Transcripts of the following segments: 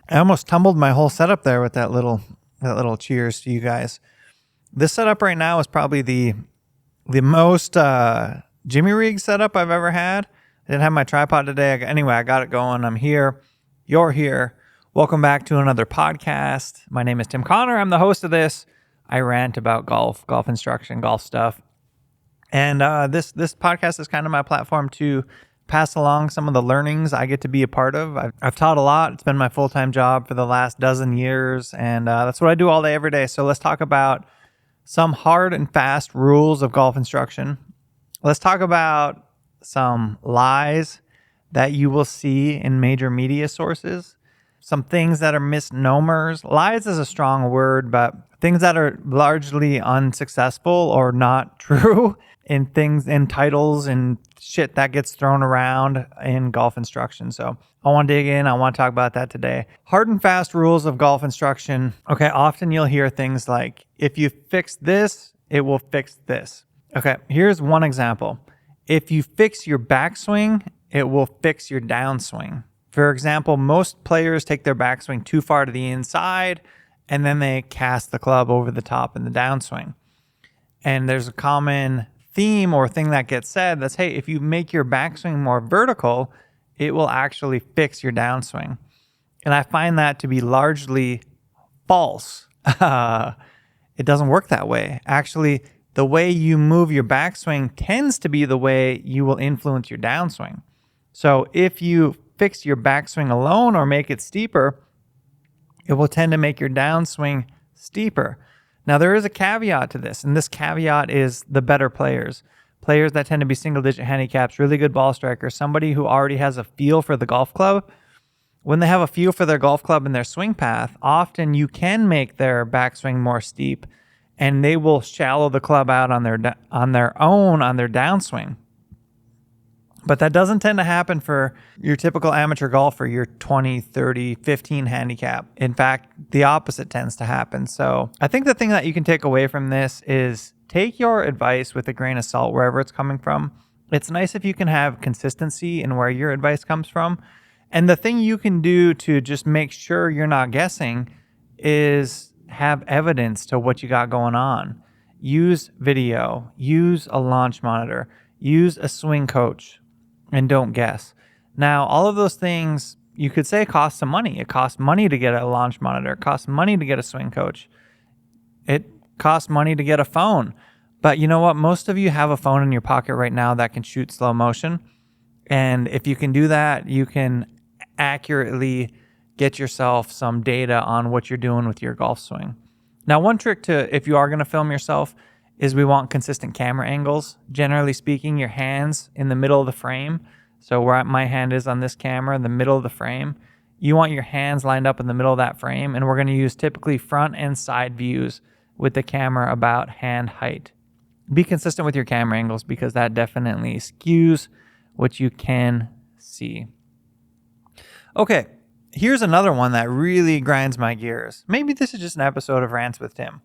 I almost tumbled my whole setup there with that little cheers to you guys. This setup right now is probably the most Jimmy Rig setup I've ever had. I didn't have my tripod today. Anyway, I got it going. I'm here. You're here. Welcome back to another podcast. My name is Tim Connor. I'm the host of this. I rant about golf instruction, golf stuff. And this podcast is kind of my platform to pass along some of the learnings I get to be a part of. I've taught a lot. It's been my full-time job for the last dozen years, and that's what I do all day, every day. So let's talk about some hard and fast rules of golf instruction. Let's talk about some lies that you will see in major media sources, some things that are misnomers. Lies is a strong word, but things that are largely unsuccessful or not true in things, in titles and shit that gets thrown around in golf instruction. So I want to dig in. I want to talk about that today. Hard and fast rules of golf instruction. Okay, often you'll hear things like, if you fix this, it will fix this. Okay, here's one example. If you fix your backswing, it will fix your downswing. For example, most players take their backswing too far to the inside, and then they cast the club over the top in the downswing. And there's a common theme or thing that gets said that's, hey, if you make your backswing more vertical, it will actually fix your downswing. And I find that to be largely false. It doesn't work that way. Actually, the way you move your backswing tends to be the way you will influence your downswing. So if you fix your backswing alone or make it steeper, it will tend to make your downswing steeper. Now, there is a caveat to this, and this caveat is the better players. Players that tend to be single-digit handicaps, really good ball strikers, somebody who already has a feel for the golf club. When they have a feel for their golf club and their swing path, often you can make their backswing more steep, and they will shallow the club out on their downswing. But that doesn't tend to happen for your typical amateur golfer, your 20, 30, 15 handicap. In fact, the opposite tends to happen. So I think the thing that you can take away from this is take your advice with a grain of salt wherever it's coming from. It's nice if you can have consistency in where your advice comes from. And the thing you can do to just make sure you're not guessing is have evidence to what you got going on. Use video, use a launch monitor, use a swing coach, and don't guess. Now, all of those things you could say cost some money. It costs money to get a launch monitor. It costs money to get a swing coach. It costs money to get a phone. But you know what? Most of you have a phone in your pocket right now that can shoot slow motion. And if you can do that, you can accurately get yourself some data on what you're doing with your golf swing. Now, one trick to, if you are going to film yourself, is we want consistent camera angles. Generally speaking, your hands in the middle of the frame. So where my hand is on this camera, in the middle of the frame, you want your hands lined up in the middle of that frame. And we're going to use typically front and side views with the camera about hand height. Be consistent with your camera angles because that definitely skews what you can see. Okay, here's another one that really grinds my gears. Maybe this is just an episode of Rants with Tim.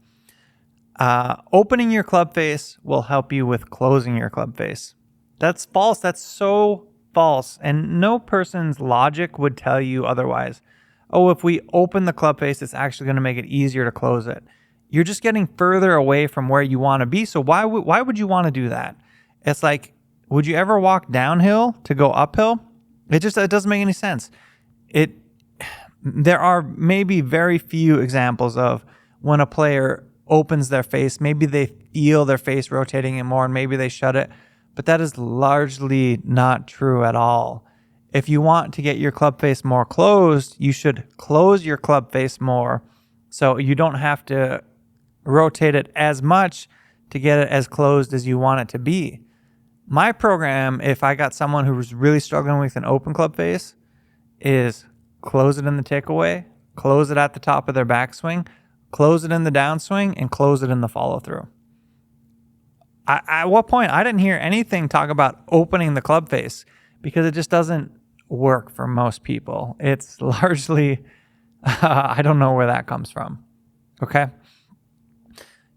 Opening your club face will help you with closing your club face. That's false. That's so false. And no person's logic would tell you otherwise. Oh, if we open the club face, it's actually going to make it easier to close it. You're just getting further away from where you want to be. So why would you want to do that? It's like, would you ever walk downhill to go uphill? It doesn't make any sense. There are maybe very few examples of when a player opens their face, maybe they feel their face rotating in more and maybe they shut it, but that is largely not true at all. If you want to get your club face more closed, you should close your club face more so you don't have to rotate it as much to get it as closed as you want it to be. My program, if I got someone who was really struggling with an open club face, is close it in the takeaway, close it at the top of their backswing, close it in the downswing, and close it in the follow-through. At what point? I didn't hear anything talk about opening the club face because it just doesn't work for most people. It's largely, I don't know where that comes from. Okay?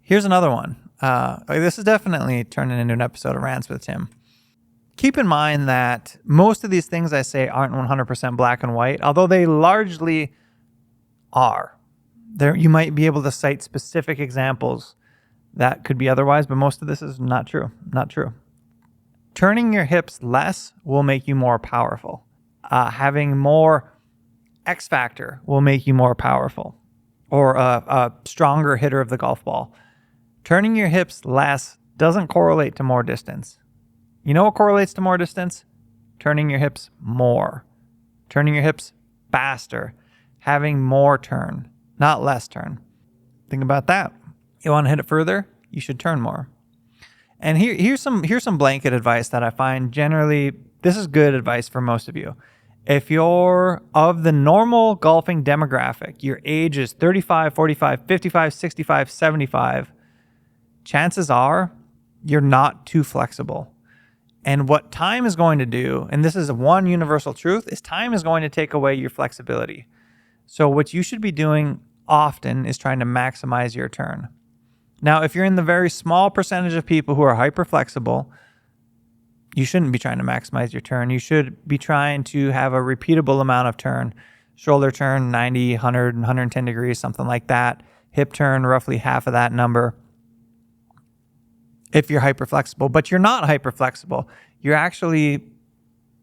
Here's another one. This is definitely turning into an episode of Rants with Tim. Keep in mind that most of these things I say aren't 100% black and white, although they largely are. There, you might be able to cite specific examples that could be otherwise, but most of this is not true. Not true. Turning your hips less will make you more powerful. Having more X factor will make you more powerful, or a stronger hitter of the golf ball. Turning your hips less doesn't correlate to more distance. You know what correlates to more distance? Turning your hips more. Turning your hips faster. Having more turn, not less turn. Think about that. You want to hit it further? You should turn more. And here's some blanket advice that I find generally, this is good advice for most of you. If you're of the normal golfing demographic, your age is 35, 45, 55, 65, 75, chances are you're not too flexible. And what time is going to do, and this is one universal truth, is time is going to take away your flexibility. So what you should be doing often is trying to maximize your turn. Now, if you're in the very small percentage of people who are hyper flexible, you shouldn't be trying to maximize your turn. You should be trying to have a repeatable amount of turn. Shoulder turn, 90, 100, 110 degrees, something like that. Hip turn, roughly half of that number. If you're hyper flexible, but you're not hyper flexible, you're actually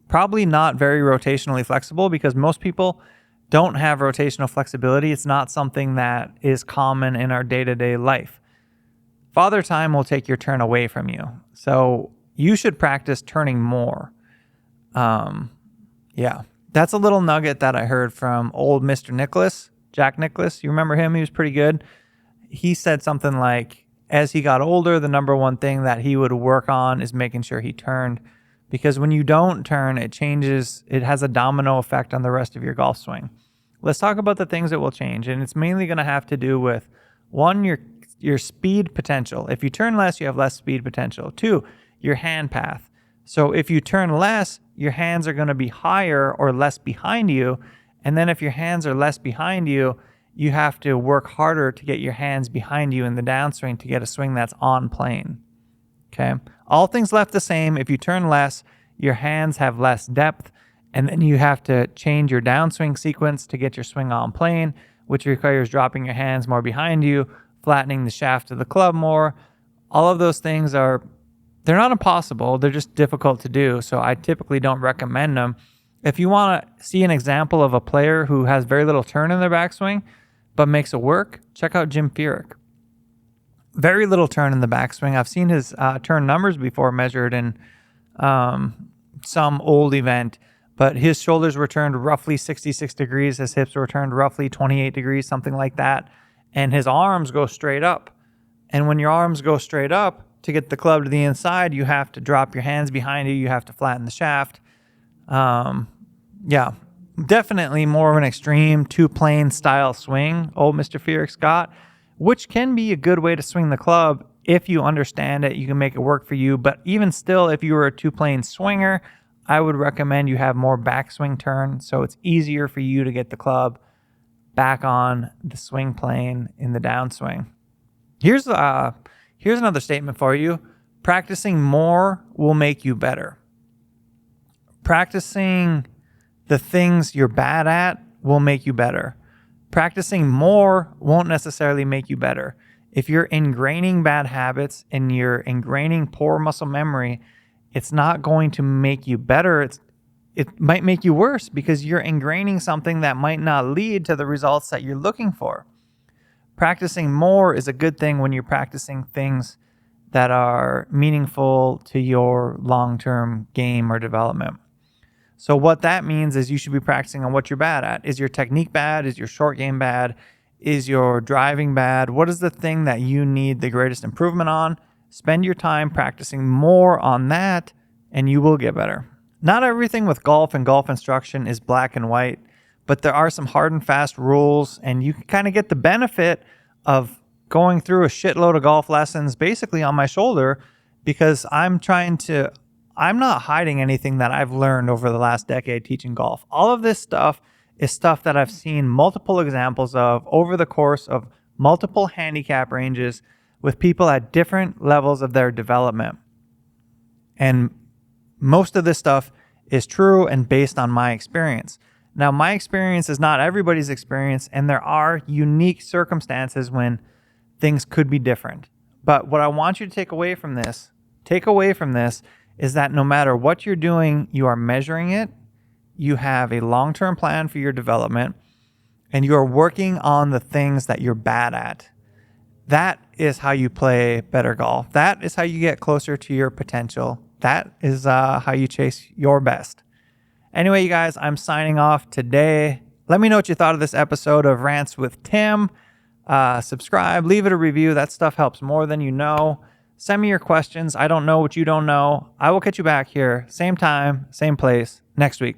probably not very rotationally flexible, because most people don't have rotational flexibility. It's not something that is common in our day-to-day life. Father Time will take your turn away from you. So you should practice turning more. Yeah, that's a little nugget that I heard from old Mr. Nicholas, Jack Nicklaus. You remember him? He was pretty good. He said something like, as he got older, the number one thing that he would work on is making sure he turned, because when you don't turn, it has a domino effect on the rest of your golf swing. Let's talk about the things that will change, and it's mainly going to have to do with, one, your speed potential. If you turn less, you have less speed potential. Two, your hand path. So if you turn less, your hands are going to be higher or less behind you, and then if your hands are less behind you, you have to work harder to get your hands behind you in the downswing to get a swing that's on plane. Okay? All things left the same. If you turn less, your hands have less depth, and then you have to change your downswing sequence to get your swing on plane, which requires dropping your hands more behind you, flattening the shaft of the club more. All of those things they're not impossible. They're just difficult to do, so I typically don't recommend them. If you want to see an example of a player who has very little turn in their backswing, but makes it work, check out Jim Furyk. Very little turn in the backswing. I've seen his turn numbers before measured in some old event, but his shoulders were turned roughly 66 degrees. His hips were turned roughly 28 degrees, something like that. And his arms go straight up. And when your arms go straight up, to get the club to the inside, you have to drop your hands behind you. You have to flatten the shaft. Yeah, definitely more of an extreme two-plane style swing, old Mr. Furyk's got, which can be a good way to swing the club if you understand it. You can make it work for you. But even still, if you were a two-plane swinger, I would recommend you have more backswing turn, so it's easier for you to get the club back on the swing plane in the downswing. Here's another statement for you. Practicing more will make you better. Practicing the things you're bad at will make you better. Practicing more won't necessarily make you better. If you're ingraining bad habits and you're ingraining poor muscle memory, it's not going to make you better. It might make you worse, because you're ingraining something that might not lead to the results that you're looking for. Practicing more is a good thing when you're practicing things that are meaningful to your long-term game or development. So what that means is you should be practicing on what you're bad at. Is your technique bad? Is your short game bad? Is your driving bad? What is the thing that you need the greatest improvement on? Spend your time practicing more on that, and you will get better. Not everything with golf and golf instruction is black and white, but there are some hard and fast rules, and you can kind of get the benefit of going through a shitload of golf lessons basically on my shoulder, because I'm not hiding anything that I've learned over the last decade teaching golf. All of this stuff is stuff that I've seen multiple examples of over the course of multiple handicap ranges with people at different levels of their development. And most of this stuff is true and based on my experience. Now, my experience is not everybody's experience, and there are unique circumstances when things could be different. But what I want you to take away from this is that no matter what you're doing, you are measuring it, you have a long-term plan for your development, and you are working on the things that you're bad at. That is how you play better golf. That is how you get closer to your potential. That is how you chase your best. Anyway, you guys, I'm signing off today. Let me know what you thought of this episode of Rants with Tim. Subscribe, leave it a review. That stuff helps more than you know. Send me your questions. I don't know what you don't know. I will catch you back here, same time, same place, next week.